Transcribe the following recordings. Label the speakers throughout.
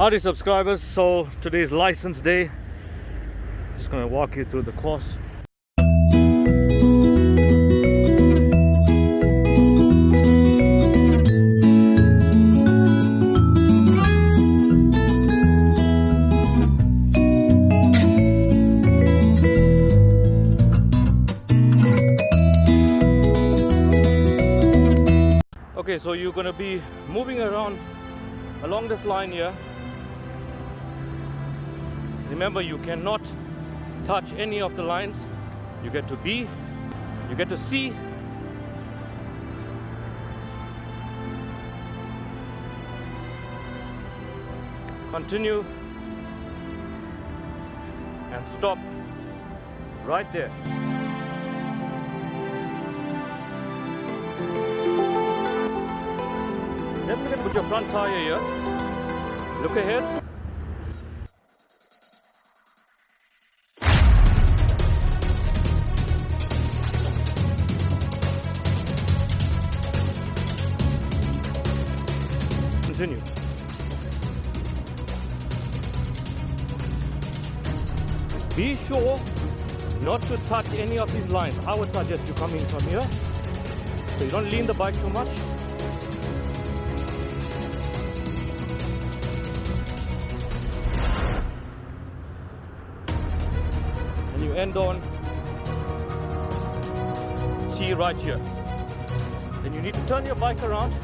Speaker 1: Howdy subscribers, so today's license day. Just gonna walk you through the course. Okay, so you're gonna be moving around along this line here. Remember, you cannot touch any of the lines. You get to B, you get to C, continue, and stop right there. Then you're going to put your front tire here. Look ahead. Continue. Be sure not to touch any of these lines. I would suggest you come in from here so you don't lean the bike too much. And you end on T right here. Then you need to turn your bike around.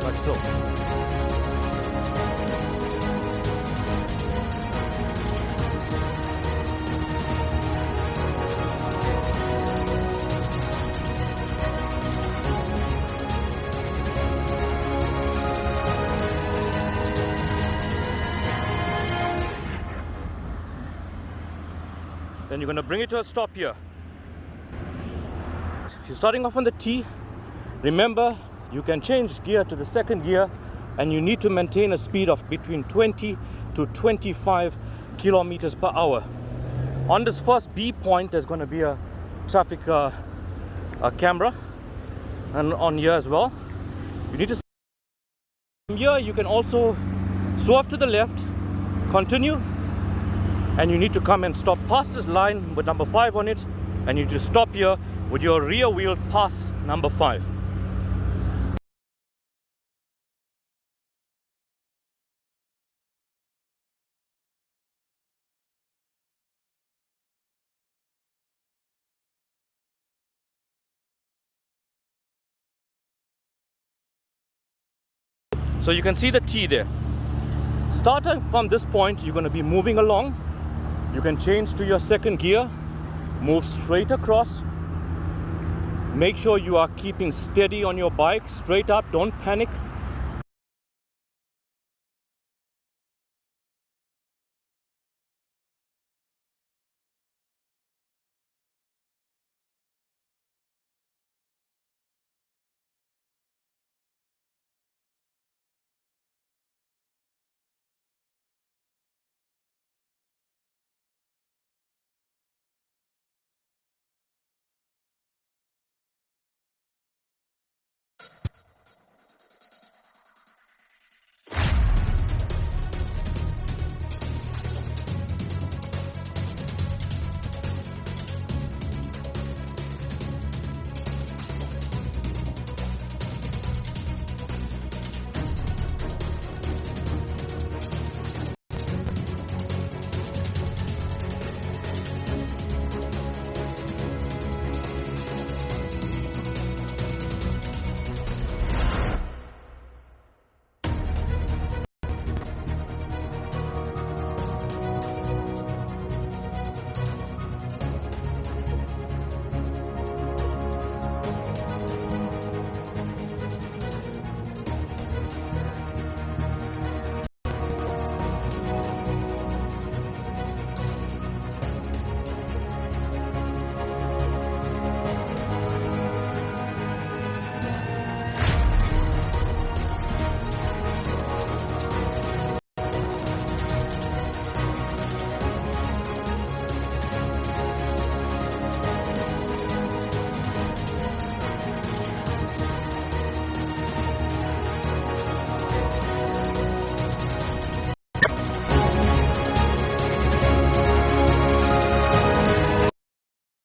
Speaker 1: Like so. Then you're going to bring it to a stop here. You're starting off on the T. Remember, you can change gear to the second gear and you need to maintain a speed of between 20 to 25 kilometers per hour. On this first B point, there's going to be a traffic camera, and on here as well. You need to. From here, you can also swerve to the left, continue, and you need to come and stop past this line with number 5 on it, and you need to stop here with your rear wheel past number 5. So you can see the T there. Starting from this point, you're going to be moving along. You can change to your second gear, move straight across. Make sure you are keeping steady on your bike, straight up, don't panic.